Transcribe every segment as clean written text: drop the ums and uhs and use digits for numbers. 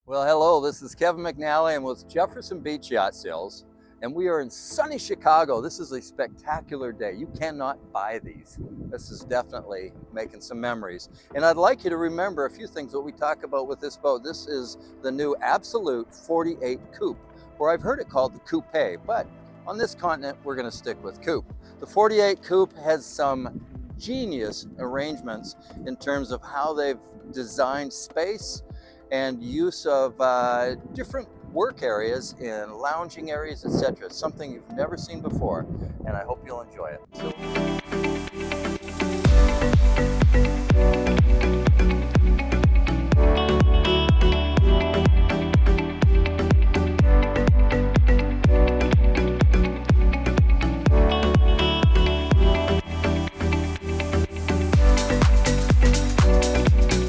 Well, hello, this is Kevin McNally. I'm with Jefferson Beach Yacht Sales, and we are in sunny Chicago. This is a spectacular day. You cannot buy these. This is definitely making some memories. And I'd like you to remember a few things that we talk about with this boat. This is the new Absolute 48 Coupe, or I've heard it called the Coupe, but on this continent, we're going to stick with Coupe. The 48 Coupe has some genius arrangements in terms of how they've designed space and use of different work areas in lounging areas, etc. Something you've never seen before, and I hope you'll enjoy it.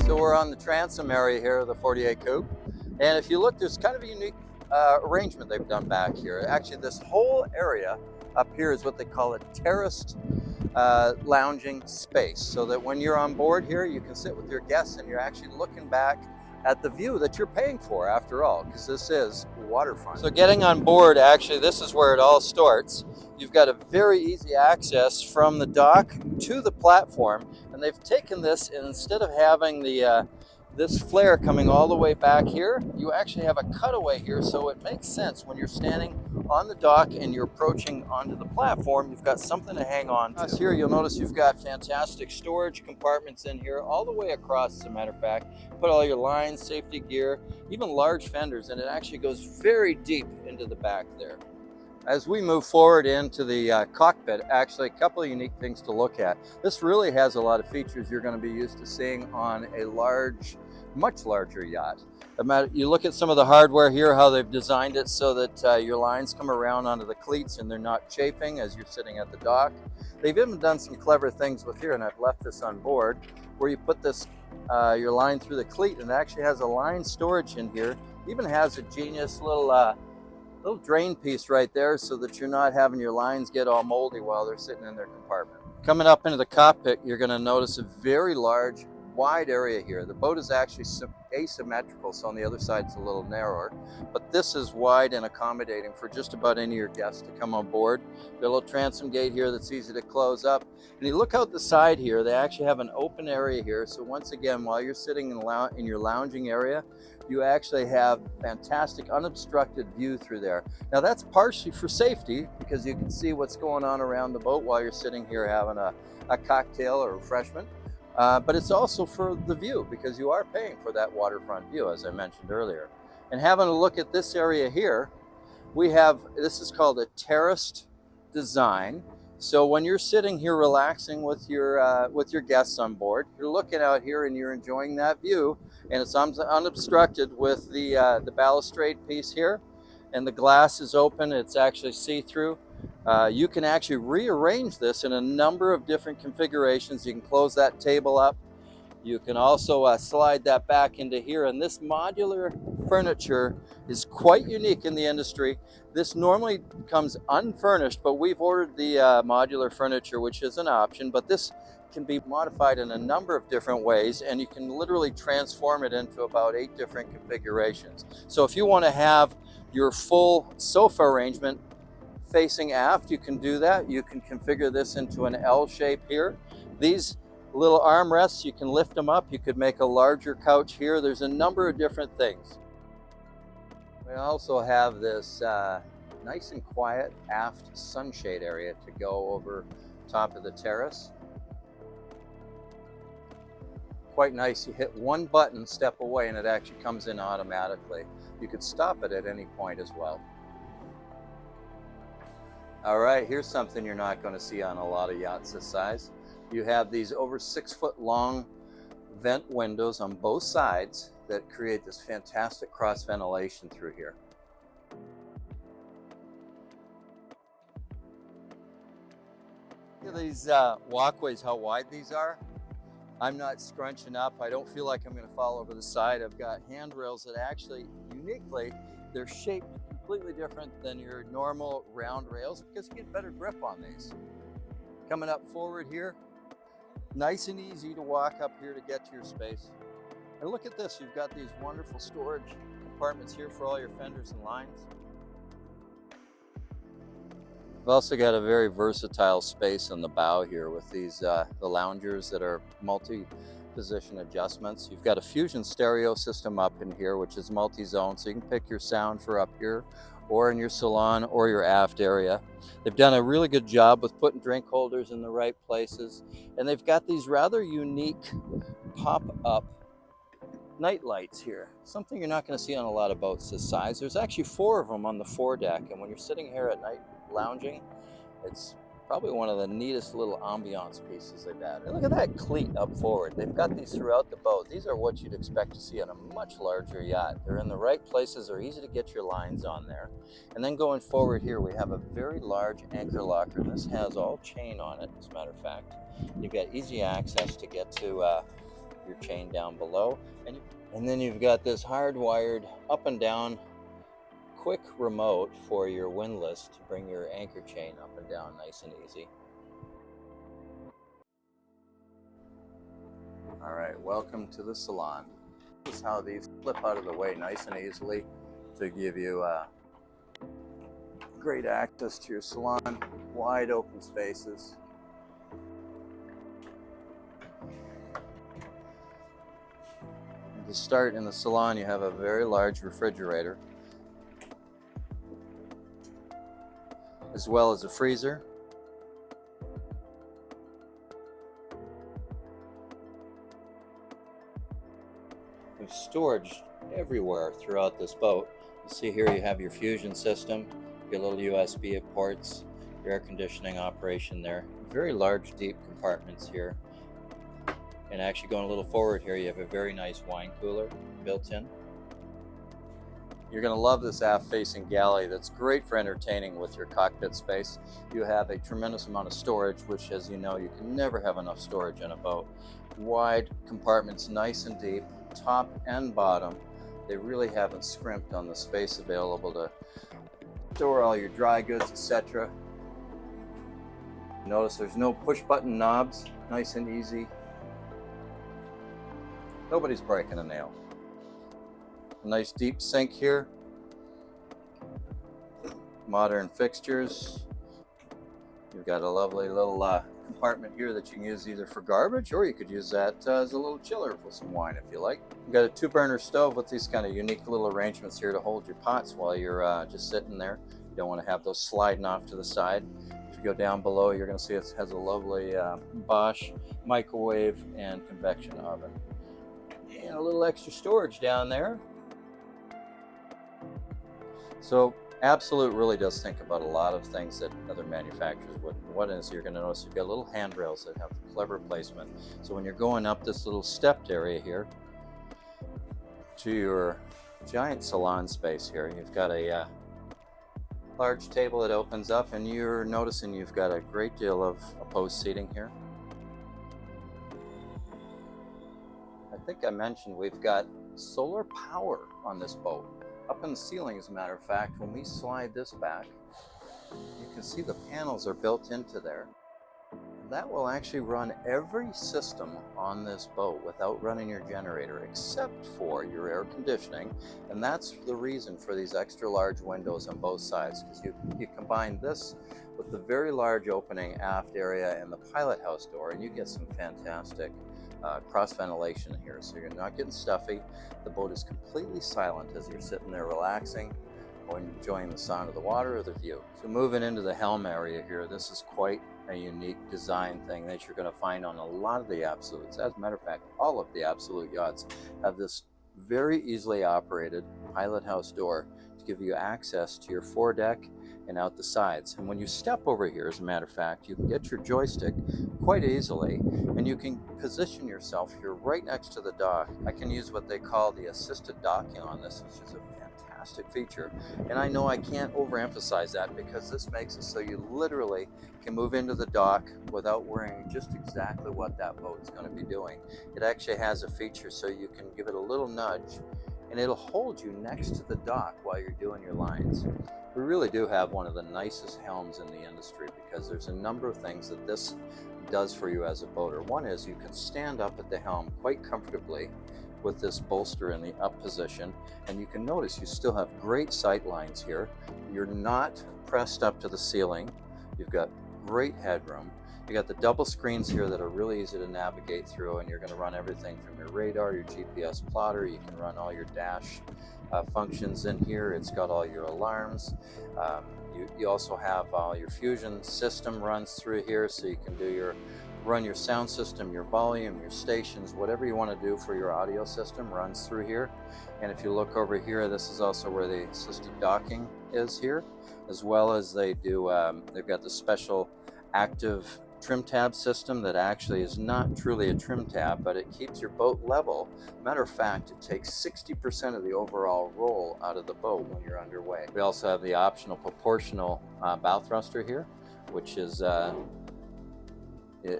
So we're on the transom area here of the 48 Coupe, and if you look, there's kind of a unique arrangement they've done back here. Actually, this whole area up here is what they call a terraced lounging space, so that when you're on board here, you can sit with your guests and you're actually looking back at the view that you're paying for, after all, because this is waterfront. So getting on board, actually, this is where it all starts. You've got a very easy access from the dock to the platform, and they've taken this, and instead of having the this flare coming all the way back here, you actually have a cutaway here, so it makes sense when you're standing on the dock and you're approaching onto the platform, you've got something to hang on to. Here you'll notice you've got fantastic storage compartments in here all the way across, as a matter of fact. Put all your lines, safety gear, even large fenders, and it actually goes very deep into the back there. As we move forward into the cockpit, actually a couple of unique things to look at. This really has a lot of features you're going to be used to seeing on a large, much larger yacht. You look at some of the hardware here, how they've designed it so that your lines come around onto the cleats and they're not chafing as you're sitting at the dock. They've even done some clever things with here, and I've left this on board, where you put this your line through the cleat, and it actually has a line storage in here. Even has a genius little drain piece right there so that you're not having your lines get all moldy while they're sitting in their compartment. Coming up into the cockpit, you're going to notice a very large, wide area here. The boat is actually asymmetrical, so on the other side it's a little narrower, but this is wide and accommodating for just about any of your guests to come on board. Got a little transom gate here that's easy to close up, and you look out the side here, they actually have an open area here, so once again, while you're sitting in your lounging area, you actually have fantastic unobstructed view through there. Now that's partially for safety, because you can see what's going on around the boat while you're sitting here having a cocktail or refreshment. But it's also for the view, because you are paying for that waterfront view, as I mentioned earlier. And having a look at this area here, this is called a terraced design. So when you're sitting here relaxing with your guests on board, you're looking out here and you're enjoying that view, and it's unobstructed with the balustrade piece here, and the glass is open. It's actually see-through. You can actually rearrange this in a number of different configurations. You can close that table up. You can also slide that back into here, and this modular furniture is quite unique in the industry. This normally comes unfurnished, but we've ordered the modular furniture, which is an option, but this can be modified in a number of different ways, and you can literally transform it into about 8 different configurations. So if you want to have your full sofa arrangement facing aft, you can do that. You can configure this into an L shape here. These little armrests, you can lift them up. You could make a larger couch here. There's a number of different things. We also have this nice and quiet aft sunshade area to go over top of the terrace. Quite nice. You hit one button, step away, and it actually comes in automatically. You could stop it at any point as well. All right, here's something you're not going to see on a lot of yachts this size. You have these over 6-foot long vent windows on both sides that create this fantastic cross ventilation through here. Look at these walkways, how wide these are. I'm not scrunching up. I don't feel like I'm going to fall over the side. I've got handrails that actually, uniquely, they're shaped completely different than your normal round rails, because you get better grip on these. Coming up forward here, nice and easy to walk up here to get to your space. And look at this, you've got these wonderful storage compartments here for all your fenders and lines. We've also got a very versatile space in the bow here with these the loungers that are multi-position adjustments. You've got a Fusion stereo system up in here, which is multi-zone, so you can pick your sound for up here or in your salon or your aft area. They've done a really good job with putting drink holders in the right places, and they've got these rather unique pop-up night lights here, something you're not going to see on a lot of boats this size. There's actually 4 of them on the foredeck, and when you're sitting here at night lounging, it's probably one of the neatest little ambiance pieces they've had. And look at that cleat up forward. They've got these throughout the boat. These are what you'd expect to see on a much larger yacht. They're in the right places. They're easy to get your lines on there. And then going forward here, we have a very large anchor locker. This has all chain on it, as a matter of fact. You've got easy access to get to your chain down below. And then you've got this hardwired up and down quick remote for your windlass to bring your anchor chain up and down nice and easy. All right, welcome to the salon. This is how these flip out of the way nice and easily to give you great access to your salon, wide open spaces. And to start in the salon, you have a very large refrigerator, as well as a freezer. There's storage everywhere throughout this boat. You see here you have your Fusion system, your little USB ports, your air conditioning operation there. Very large, deep compartments here. And actually going a little forward here, you have a very nice wine cooler built in. You're going to love this aft-facing galley that's great for entertaining with your cockpit space. You have a tremendous amount of storage, which, as you know, you can never have enough storage in a boat. Wide compartments, nice and deep, top and bottom. They really haven't scrimped on the space available to store all your dry goods, etc. Notice there's no push-button knobs, nice and easy. Nobody's breaking a nail. A nice deep sink here. Modern fixtures. You've got a lovely little compartment here that you can use either for garbage, or you could use that as a little chiller for some wine if you like. You've got a 2-burner stove with these kind of unique little arrangements here to hold your pots while you're just sitting there. You don't want to have those sliding off to the side. If you go down below, you're going to see it has a lovely Bosch microwave and convection oven. And a little extra storage down there. So Absolute really does think about a lot of things that other manufacturers wouldn't. What is, you're going to notice you've got little handrails that have clever placement. So when you're going up this little stepped area here to your giant salon space here, you've got a large table that opens up, and you're noticing you've got a great deal of opposed seating here. I think I mentioned we've got solar power on this boat. Up in the ceiling, as a matter of fact, when we slide this back, you can see the panels are built into there. That will actually run every system on this boat without running your generator, except for your air conditioning. And that's the reason for these extra large windows on both sides, because you combine this with the very large opening aft area and the pilot house door, and you get some fantastic cross ventilation here, so you're not getting stuffy. The boat is completely silent as you're sitting there relaxing or enjoying the sound of the water or the view. So moving into the helm area here, this is quite a unique design thing that you're going to find on a lot of the Absolutes. As a matter of fact, all of the Absolute yachts have this very easily operated pilot house door to give you access to your foredeck and out the sides. And when you step over here, as a matter of fact, you can get your joystick quite easily, and you can position yourself here right next to the dock. I can use what they call the assisted docking on this, which is a fantastic feature. And I know I can't overemphasize that, because this makes it so you literally can move into the dock without worrying just exactly what that boat is going to be doing. It actually has a feature so you can give it a little nudge, and it'll hold you next to the dock while you're doing your lines. We really do have one of the nicest helms in the industry, because there's a number of things that this does for you as a boater. One is you can stand up at the helm quite comfortably with this bolster in the up position. And you can notice you still have great sight lines here. You're not pressed up to the ceiling. You've got great headroom. You got the double screens here that are really easy to navigate through, and you're going to run everything from your radar, your GPS plotter. You can run all your dash functions in here. It's got all your alarms. You also have all your Fusion system runs through here, so you can do run your sound system, your volume, your stations, whatever you want to do for your audio system runs through here. And if you look over here, this is also where the assisted docking is here, as well as they've got the special active trim tab system that actually is not truly a trim tab, but it keeps your boat level. Matter of fact, it takes 60% of the overall roll out of the boat when you're underway. We also have the optional proportional bow thruster here, which is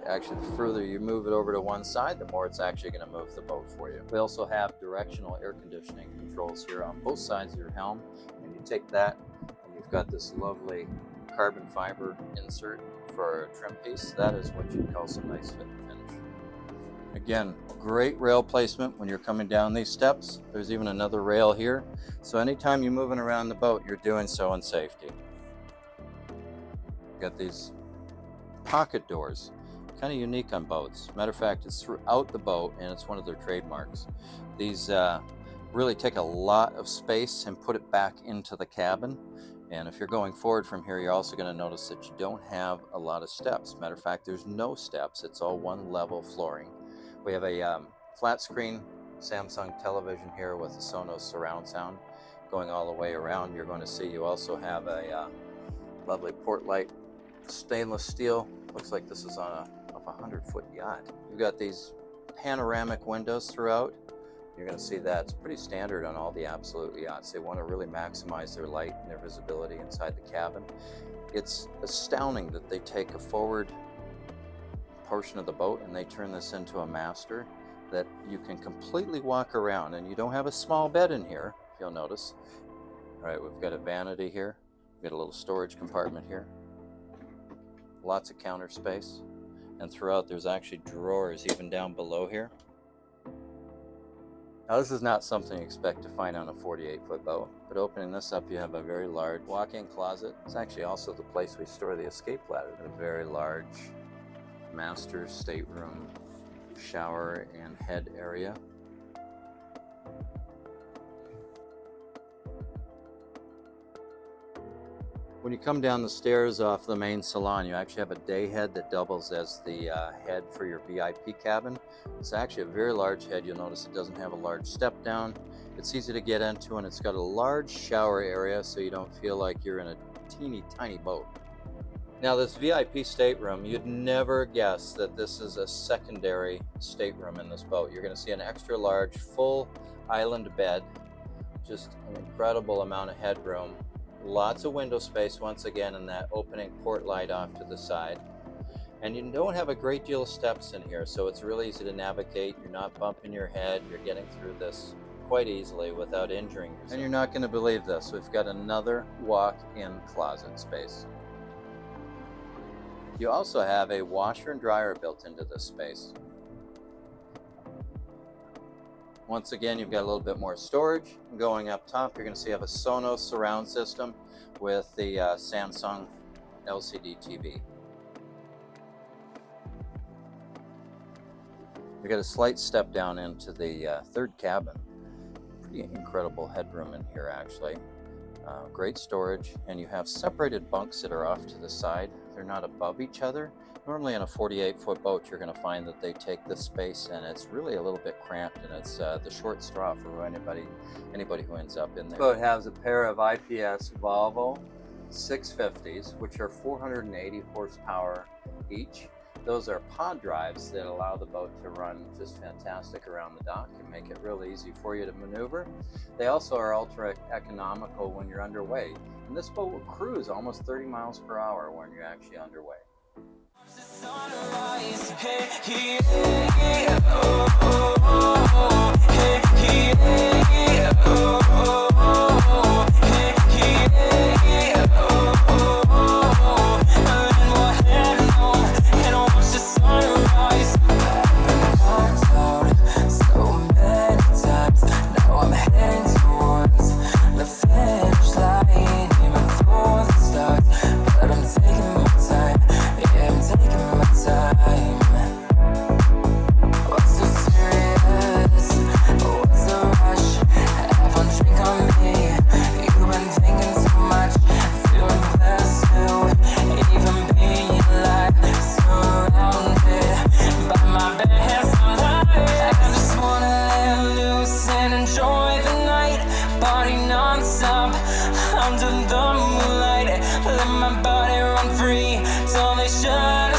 actually, the further you move it over to one side, the more it's actually going to move the boat for you. We also have directional air conditioning controls here on both sides of your helm, and you take that and you've got this lovely carbon fiber insert for a trim piece. That is what you'd call some nice fit and finish. Again, great rail placement when you're coming down these steps. There's even another rail here, so anytime you're moving around the boat, you're doing so in safety. Got these pocket doors, kind of unique on boats. Matter of fact, it's throughout the boat, and it's one of their trademarks. These really take a lot of space and put it back into the cabin. And if you're going forward from here, you're also going to notice that you don't have a lot of steps. Matter of fact, there's no steps. It's all one level flooring. We have a flat screen Samsung television here with the Sonos surround sound going all the way around. You're going to see you also have a lovely port light, stainless steel. Looks like this is on a 100-foot yacht. You've got these panoramic windows throughout. You're going to see that it's pretty standard on all the Absolute yachts. They want to really maximize their light and their visibility inside the cabin. It's astounding that they take a forward portion of the boat and they turn this into a master that you can completely walk around, and you don't have a small bed in here, if you'll notice. All right, we've got a vanity here. We've got a little storage compartment here. Lots of counter space. And throughout, there's actually drawers even down below here. Now, this is not something you expect to find on a 48-foot boat, but opening this up, you have a very large walk-in closet. It's actually also the place we store the escape ladder. A very large master stateroom shower and head area. When you come down the stairs off the main salon, you actually have a day head that doubles as the head for your VIP cabin. It's actually a very large head. You'll notice it doesn't have a large step down. It's easy to get into, and it's got a large shower area so you don't feel like you're in a teeny tiny boat. Now, this VIP stateroom, you'd never guess that this is a secondary stateroom in this boat. You're going to see an extra large full island bed, just an incredible amount of headroom. Lots of window space once again, in that opening port light off to the side. And you don't have a great deal of steps in here, so it's really easy to navigate. You're not bumping your head. You're getting through this quite easily without injuring yourself. And you're not going to believe this. We've got another walk-in closet space. You also have a washer and dryer built into this space. Once again, you've got a little bit more storage. Going up top, you're going to see you have a Sonos surround system with the Samsung LCD TV. You've got a slight step down into the third cabin. Pretty incredible headroom in here, actually. Great storage, and you have separated bunks that are off to the side. They're not above each other. Normally on a 48-foot boat, you're going to find that they take this space, and it's really a little bit cramped, and it's the short straw for anybody who ends up in there. The boat has a pair of IPS Volvo 650s, which are 480 horsepower each. Those are pod drives that allow the boat to run just fantastic around the dock and make it real easy for you to maneuver. They also are ultra economical when you're underway. And this boat will cruise almost 30 miles per hour when you're actually underway. So many party non-stop under the moonlight. Let my body run free till they shut